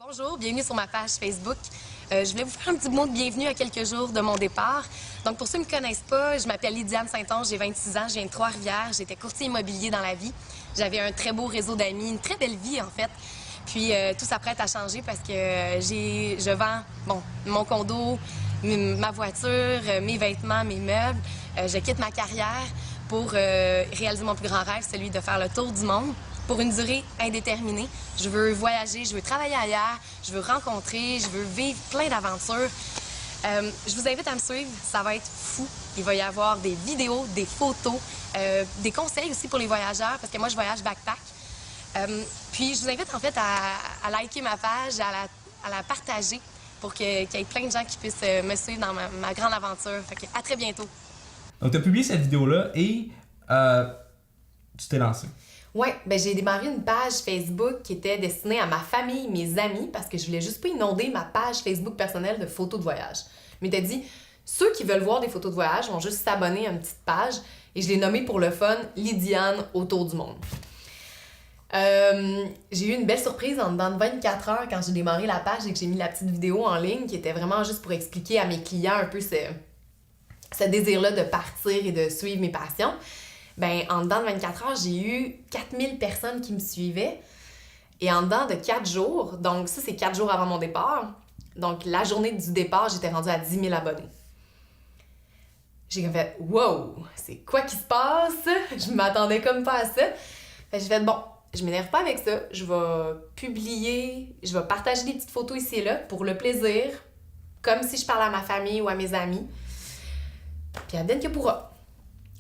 Bonjour, bienvenue sur ma page Facebook. Je voulais vous faire un petit mot de bienvenue à quelques jours de mon départ. Donc, pour ceux qui ne me connaissent pas, je m'appelle Lydiane Saint-Onge, j'ai 26 ans, je viens de Trois-Rivières, j'étais courtier immobilier dans la vie. J'avais un très beau réseau d'amis, une très belle vie en fait. Puis, tout s'apprête à changer parce que je vends mon condo, ma voiture, mes vêtements, mes meubles. Je quitte ma carrière pour réaliser mon plus grand rêve, celui de faire le tour du monde. Pour une durée indéterminée. Je veux voyager, je veux travailler ailleurs, je veux rencontrer, je veux vivre plein d'aventures. Je vous invite à me suivre, ça va être fou. Il va y avoir des vidéos, des photos, des conseils aussi pour les voyageurs, parce que moi, je voyage backpack. Puis, je vous invite en fait à liker ma page, à la partager pour qu'il y ait plein de gens qui puissent me suivre dans ma grande aventure. Fait que à très bientôt. Donc, tu as publié cette vidéo-là et tu t'es lancé. Oui, j'ai démarré une page Facebook qui était destinée à ma famille, mes amis, parce que je voulais juste pas inonder ma page Facebook personnelle de photos de voyage. Mais t'as dit, ceux qui veulent voir des photos de voyage vont juste s'abonner à une petite page et je l'ai nommée pour le fun Lydiane autour du monde. J'ai eu une belle surprise en dedans de 24 heures quand j'ai démarré la page et que j'ai mis la petite vidéo en ligne qui était vraiment juste pour expliquer à mes clients un peu ce désir-là de partir et de suivre mes passions. En dedans de 24 heures, j'ai eu 4000 personnes qui me suivaient. Et en dedans de 4 jours, donc ça, c'est 4 jours avant mon départ. Donc, la journée du départ, j'étais rendue à 10 000 abonnés. J'ai fait « Wow! C'est quoi qui se passe? » Je m'attendais comme pas à ça. J'ai fait « Bon, je m'énerve pas avec ça. Je vais publier, je vais partager des petites photos ici et là pour le plaisir, comme si je parlais à ma famille ou à mes amis. Puis advienne que pourra. »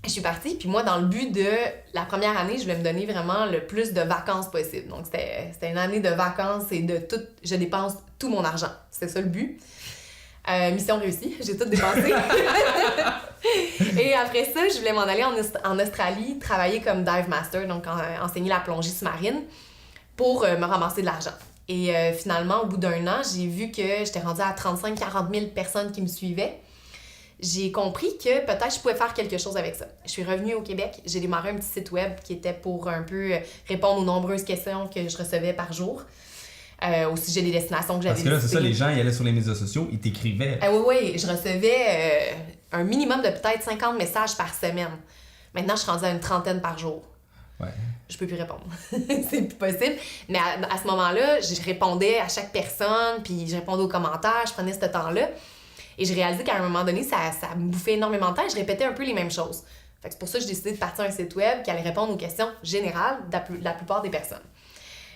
Je suis partie, puis moi, dans le but de la première année, je voulais me donner vraiment le plus de vacances possible. Donc, c'était une année de vacances et je dépense tout mon argent. C'était ça le but. Mission réussie, j'ai tout dépensé. Et après ça, je voulais m'en aller en Australie, travailler comme dive master, donc enseigner la plongée sous-marine pour me ramasser de l'argent. Et finalement, au bout d'un an, j'ai vu que j'étais rendue à 35-40 000 personnes qui me suivaient. J'ai compris que peut-être je pouvais faire quelque chose avec ça. Je suis revenue au Québec, j'ai démarré un petit site web qui était pour un peu répondre aux nombreuses questions que je recevais par jour au sujet des destinations que j'avais visitées. Parce que là, c'est ça, les gens, ils allaient sur les médias sociaux, ils t'écrivaient. Oui, je recevais un minimum de peut-être 50 messages par semaine. Maintenant, je suis rendue à une trentaine par jour. Ouais. Je peux plus répondre. C'est plus possible. Mais à ce moment-là, je répondais à chaque personne, puis je répondais aux commentaires, je prenais ce temps-là. Et j'ai réalisé qu'à un moment donné, ça me bouffait énormément de temps et je répétais un peu les mêmes choses. Fait que c'est pour ça que j'ai décidé de partir un site web qui allait répondre aux questions générales de la plupart des personnes.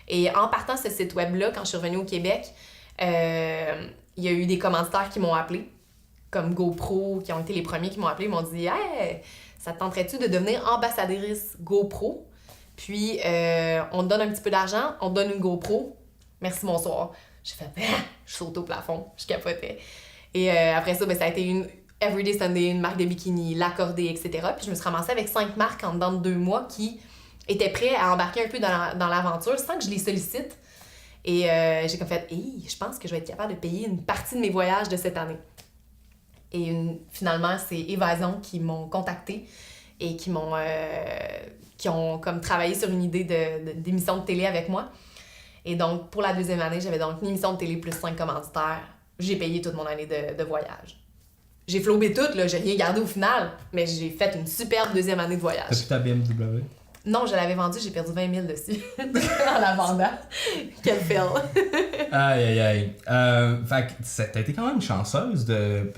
Et en partant ce site web-là, quand je suis revenue au Québec, il y a eu des commanditaires qui m'ont appelé, comme GoPro, qui ont été les premiers qui m'ont appelé. Ils m'ont dit « Hey, ça te tenterait-tu de devenir ambassadrice GoPro? Puis, on te donne un petit peu d'argent, on te donne une GoPro. Merci, bonsoir. » J'ai fait « Je saute au plafond. » Je capotais. Et après ça, ça a été une Everyday Sunday, une marque de bikini, l'accordé, etc. Puis je me suis ramassée avec 5 marques en dedans de 2 mois qui étaient prêts à embarquer un peu dans l'aventure sans que je les sollicite. Et j'ai comme fait, je pense que je vais être capable de payer une partie de mes voyages de cette année. Et finalement, c'est Évasion qui m'ont contactée et qui ont comme travaillé sur une idée d'émission de télé avec moi. Et donc, pour la deuxième année, j'avais donc une émission de télé plus 5 commanditaires. J'ai payé toute mon année de voyage. J'ai flobé tout, là, j'ai rien gardé au final, mais j'ai fait une superbe deuxième année de voyage. T'as plus ta BMW? Non, je l'avais vendue, j'ai perdu 20 000 dessus en la vendant. Quel fail! Aïe. Fait que t'as été quand même chanceuse de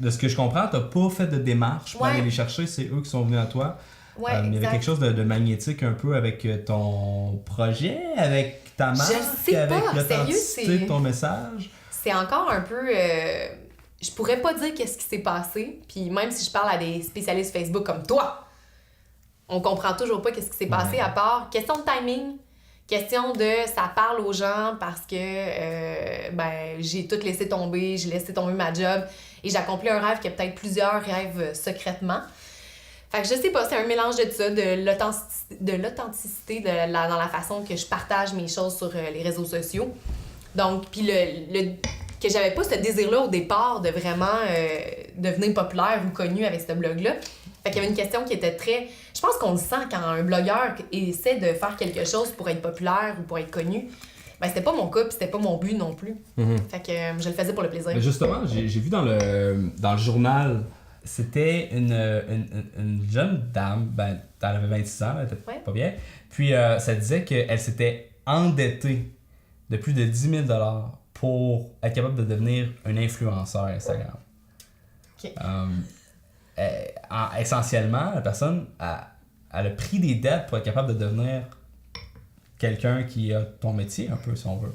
ce que je comprends. T'as pas fait de démarche pour aller les chercher, c'est eux qui sont venus à toi. Ouais, il y avait quelque chose de magnétique un peu avec ton projet, avec ta marque, avec l'authenticité de ton message. C'est encore un peu... je pourrais pas dire qu'est-ce qui s'est passé, puis même si je parle à des spécialistes Facebook comme toi, on comprend toujours pas qu'est-ce qui s'est passé à part question de timing, question de ça parle aux gens parce que j'ai tout laissé tomber, j'ai laissé tomber ma job et j'ai accompli un rêve qui a peut-être plusieurs rêves secrètement. Fait que je sais pas, c'est un mélange de tout ça, de l'authenticité dans la façon que je partage mes choses sur les réseaux sociaux. Donc, puis que j'avais pas ce désir-là au départ de vraiment devenir populaire ou connu avec ce blog-là. Fait qu'il y avait une question qui était très... Je pense qu'on le sent quand un blogueur essaie de faire quelque chose pour être populaire ou pour être connu. Ben, c'était pas mon cas, puis c'était pas mon but non plus. Fait que je le faisais pour le plaisir. Mais justement, j'ai vu dans le journal, c'était une jeune dame, ben, elle avait 26 ans, elle était pas bien. Puis ça disait qu'elle s'était endettée de plus de 10 000 $ pour être capable de devenir un influenceur Instagram. OK. Essentiellement, la personne elle a pris des dettes pour être capable de devenir quelqu'un qui a ton métier, un peu, si on veut.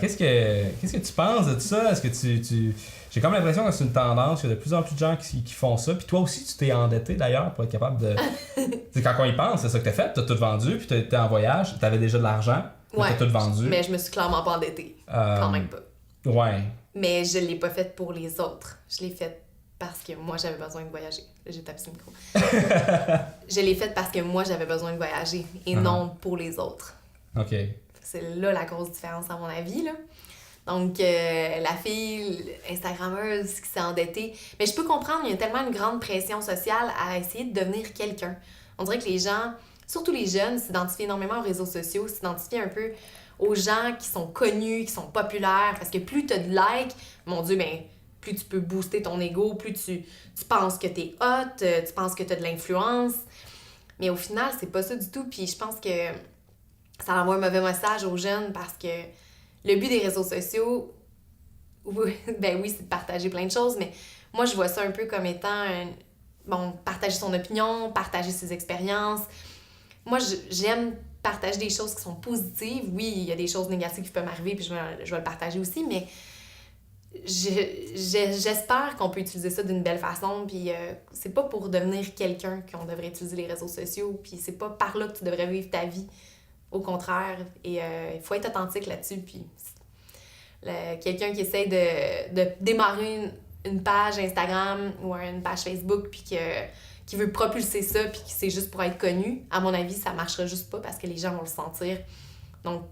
Qu'est-ce que tu penses de ça? Est-ce que tu... J'ai comme l'impression que c'est une tendance, qu'il y a de plus en plus de gens qui font ça. Puis toi aussi, tu t'es endetté d'ailleurs pour être capable de... Quand on y pense, c'est ça que t'as fait. T'as tout vendu, puis t'es en voyage, t'avais déjà de l'argent, t'as tout vendu. Mais je me suis clairement pas endettée. Quand même pas. Ouais. Mais je l'ai pas faite pour les autres. Je l'ai faite parce que moi, j'avais besoin de voyager. Là, j'ai tapé sur le micro. Je l'ai faite parce que moi, j'avais besoin de voyager et non pour les autres. OK. C'est là la grosse différence, à mon avis, là. Donc, la fille Instagrammeuse qui s'est endettée. Mais je peux comprendre, il y a tellement une grande pression sociale à essayer de devenir quelqu'un. On dirait que les gens, surtout les jeunes, s'identifient énormément aux réseaux sociaux, s'identifient un peu aux gens qui sont connus, qui sont populaires. Parce que plus tu as de likes, mon Dieu, ben, plus tu peux booster ton ego, plus tu penses que t'es hot, tu penses que tu as de l'influence. Mais au final, c'est pas ça du tout. Puis je pense que ça envoie un mauvais message aux jeunes parce que le but des réseaux sociaux, ben oui, c'est de partager plein de choses, mais moi, je vois ça un peu comme étant, partager son opinion, partager ses expériences. Moi, j'aime partager des choses qui sont positives. Oui, il y a des choses négatives qui peuvent m'arriver, puis je vais le partager aussi, mais j'espère qu'on peut utiliser ça d'une belle façon, puis c'est pas pour devenir quelqu'un qu'on devrait utiliser les réseaux sociaux, puis c'est pas par là que tu devrais vivre ta vie. Au contraire, et il faut être authentique là-dessus. Puis quelqu'un qui essaie de démarrer une page Instagram ou une page Facebook, puis qui veut propulser ça, puis qui c'est juste pour être connu, à mon avis, ça marchera juste pas parce que les gens vont le sentir. Donc,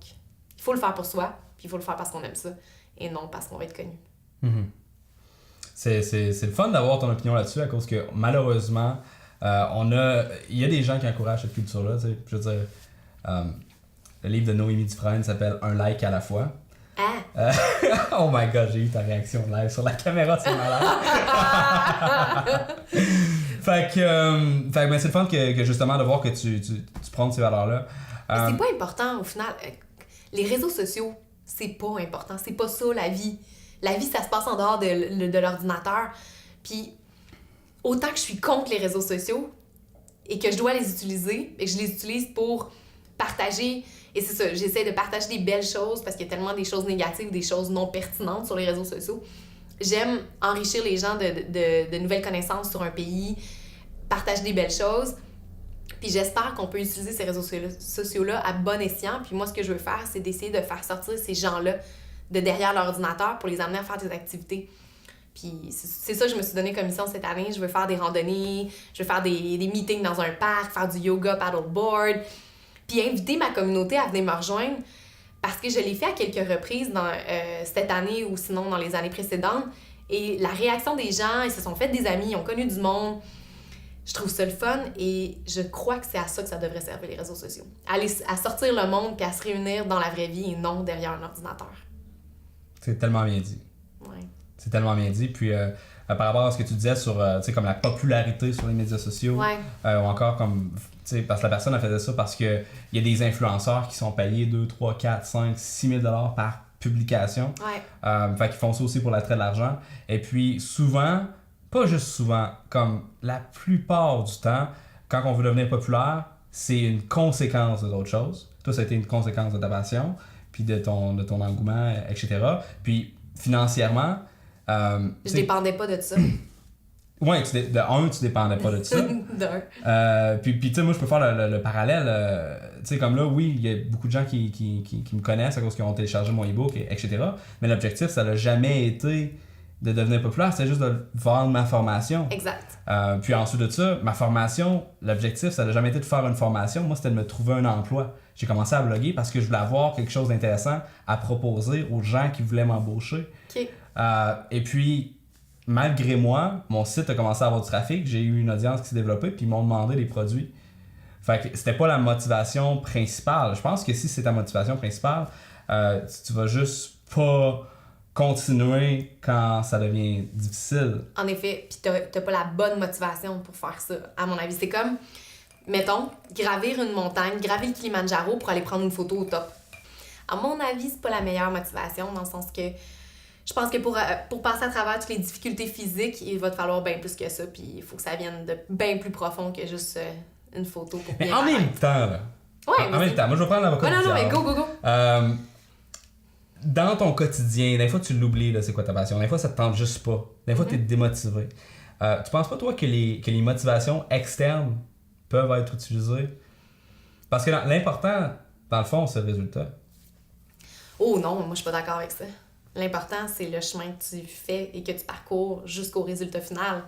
il faut le faire pour soi, puis il faut le faire parce qu'on aime ça, et non parce qu'on va être connu. Mm-hmm. C'est le fun d'avoir ton opinion là-dessus, à cause que malheureusement, il y a des gens qui encouragent cette culture-là. Tu sais, je veux dire, le livre de Noémie Dufresne s'appelle « Un like à la fois ». Oh my god, j'ai eu ta réaction live sur la caméra, c'est malade. Fait que c'est le fun que justement de voir que tu prends ces valeurs-là. C'est pas important au final. Les réseaux sociaux, c'est pas important. C'est pas ça la vie. La vie, ça se passe en dehors de l'ordinateur. Puis autant que je suis contre les réseaux sociaux et que je dois les utiliser et que je les utilise pour partager. Et c'est ça, j'essaie de partager des belles choses parce qu'il y a tellement des choses négatives, des choses non pertinentes sur les réseaux sociaux. J'aime enrichir les gens de nouvelles connaissances sur un pays, partager des belles choses. Puis j'espère qu'on peut utiliser ces réseaux sociaux-là à bon escient. Puis moi, ce que je veux faire, c'est d'essayer de faire sortir ces gens-là de derrière l'ordinateur pour les amener à faire des activités. Puis c'est ça que je me suis donné comme mission cette année. Je veux faire des randonnées, je veux faire des meetings dans un parc, faire du yoga paddleboard, puis inviter ma communauté à venir me rejoindre parce que je l'ai fait à quelques reprises dans cette année ou sinon dans les années précédentes. Et la réaction des gens, ils se sont fait des amis, ils ont connu du monde. Je trouve ça le fun et je crois que c'est à ça que ça devrait servir les réseaux sociaux. À sortir le monde puis à se réunir dans la vraie vie et non derrière un ordinateur. C'est tellement bien dit. Ouais. C'est tellement bien dit. Puis par rapport à ce que tu disais sur comme la popularité sur les médias sociaux, ouais. Ou encore comme parce que la personne a fait ça parce qu'il y a des influenceurs qui sont payés 2, 3, 4, 5, 6 000 $ par publication. Ouais. Fait qu'ils font ça aussi pour l'attrait de l'argent. Et puis souvent, pas juste souvent, comme la plupart du temps, quand on veut devenir populaire, c'est une conséquence d'autre chose. Toi, ça a été une conséquence de ta passion, puis de ton engouement, etc. Puis financièrement... je dépendais pas de ça. Ouais, tu dépendais pas de ça. Puis tu sais, moi, je peux faire le parallèle. Tu sais, comme là, oui, il y a beaucoup de gens qui me connaissent à cause qu'ils ont téléchargé mon e-book, etc. Mais l'objectif, ça n'a jamais été de devenir populaire, c'est juste de vendre ma formation. Exact. Puis ensuite de ça, ma formation, l'objectif, ça n'a jamais été de faire une formation. Moi, c'était de me trouver un emploi. J'ai commencé à bloguer parce que je voulais avoir quelque chose d'intéressant à proposer aux gens qui voulaient m'embaucher. OK. Et puis, malgré moi, mon site a commencé à avoir du trafic. J'ai eu une audience qui s'est développée, puis ils m'ont demandé des produits. Fait que c'était pas la motivation principale. Je pense que si c'est ta motivation principale, tu vas juste pas continuer quand ça devient difficile. En effet, puis t'as pas la bonne motivation pour faire ça, à mon avis. C'est comme, mettons, gravir une montagne, gravir le Kilimanjaro pour aller prendre une photo au top. À mon avis, c'est pas la meilleure motivation, dans le sens que je pense que pour passer à travers toutes les difficultés physiques, il va te falloir bien plus que ça, puis il faut que ça vienne de bien plus profond que juste une photo pour bien Mais en même temps, là. Ouais, en même temps, moi je vais prendre l'avocat du non, mais diable. go! Dans ton quotidien, des fois tu l'oublies, là, c'est quoi ta passion. Des fois ça te tente juste pas. Des fois t'es démotivé. Tu penses pas, toi, que les motivations externes peuvent être utilisées? Parce que l'important, dans le fond, c'est le résultat. Oh non, moi je suis pas d'accord avec ça. L'important, c'est le chemin que tu fais et que tu parcours jusqu'au résultat final.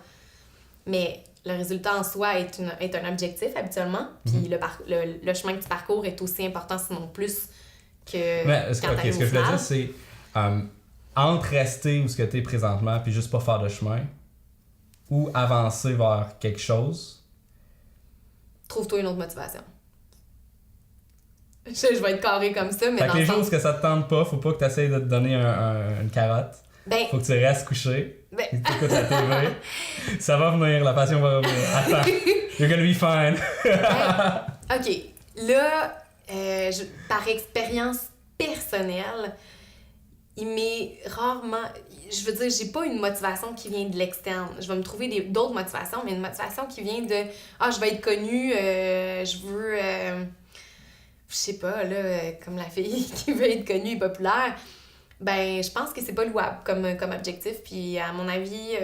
Mais le résultat en soi est un objectif habituellement, puis le chemin que tu parcours est aussi important, sinon plus que Mais, quand ce que je voulais dire, c'est entre rester où ce que tu es présentement puis juste pas faire de chemin, ou avancer vers quelque chose. Trouve-toi une autre motivation. Je vais être carré comme ça, mais Fait dans que les le sens... jours où que ça te tente pas, faut pas que tu essaies de te donner une carotte. Ben, Faut que tu restes couché. ben... Tu écoutes la TV. Ça va venir, la passion va revenir. Attends, you're gonna be fine. OK. Là, par expérience personnelle, il m'est rarement... Je veux dire, j'ai pas une motivation qui vient de l'externe. Je vais me trouver d'autres motivations, mais une motivation qui vient de « Ah, je vais être connue, je veux... je sais pas, là, comme la fille qui veut être connue et populaire. » Ben, je pense que c'est pas louable comme objectif. Puis, à mon avis,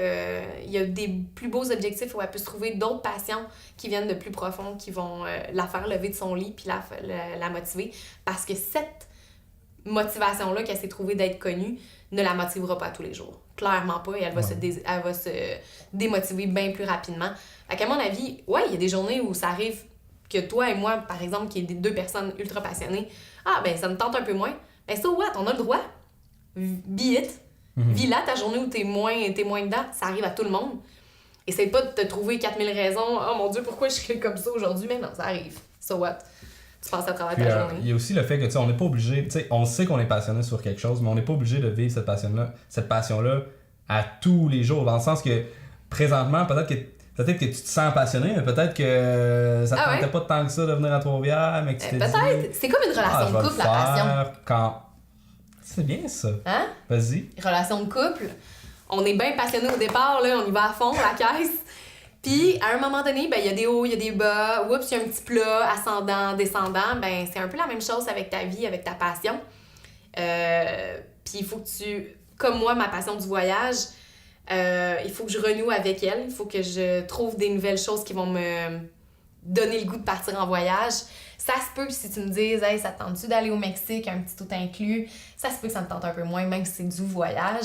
il y a des plus beaux objectifs où elle peut se trouver d'autres passions qui viennent de plus profond, qui vont la faire lever de son lit puis la motiver. Parce que cette motivation-là qu'elle s'est trouvée d'être connue ne la motivera pas tous les jours. Clairement pas. Et elle va se démotiver bien plus rapidement. Fait qu'à mon avis, ouais, il y a des journées où ça arrive que toi et moi, par exemple, qui est des deux personnes ultra passionnées, ah, ben, ça me tente un peu moins. Ben, so what? On a le droit. Be it. Vis là ta journée où t'es moins dedans. Ça arrive à tout le monde. Essaye pas de te trouver 4000 raisons. Oh mon Dieu, pourquoi je suis comme ça aujourd'hui? Mais non, ça arrive. So what? Tu passes à travers ta journée. Il y a aussi le fait que, tu sais, on n'est pas obligé, tu sais, on sait qu'on est passionné sur quelque chose, mais on n'est pas obligé de vivre cette passion-là à tous les jours. Dans le sens que, présentement, peut-être que tu te sens passionné, mais peut-être que ça te tentait pas tant que ça de venir à Trois-Rivières, mais que tu t'es dit... Peut-être. C'est comme une relation de couple, la passion. Quand... C'est bien ça. Hein? Vas-y. Relation de couple. On est bien passionné au départ, là, on y va à fond, la caisse. Puis, à un moment donné, ben, il y a des hauts, il y a des bas. Oups, il y a un petit plat, ascendant, descendant. Ben, c'est un peu la même chose avec ta vie, avec ta passion. Puis, il faut que tu... Comme moi, ma passion du voyage, il faut que je renoue avec elle. Il faut que je trouve des nouvelles choses qui vont me donner le goût de partir en voyage. Ça se peut si tu me dises, hey, ça te tente-tu d'aller au Mexique, un petit tout inclus? Ça se peut que ça me tente un peu moins, même si c'est du voyage.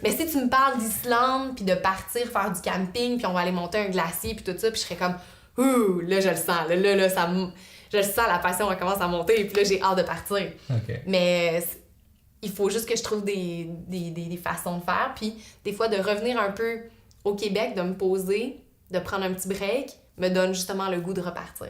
Mais si tu me parles d'Islande, puis de partir faire du camping, puis on va aller monter un glacier, puis tout ça, puis je serais comme, ouh, là, je le sens. Là, je le sens, la passion, elle commence à monter, puis là, j'ai hâte de partir. Okay. Mais il faut juste que je trouve des façons de faire, puis des fois, de revenir un peu au Québec, de me poser, de prendre un petit break, me donne justement le goût de repartir.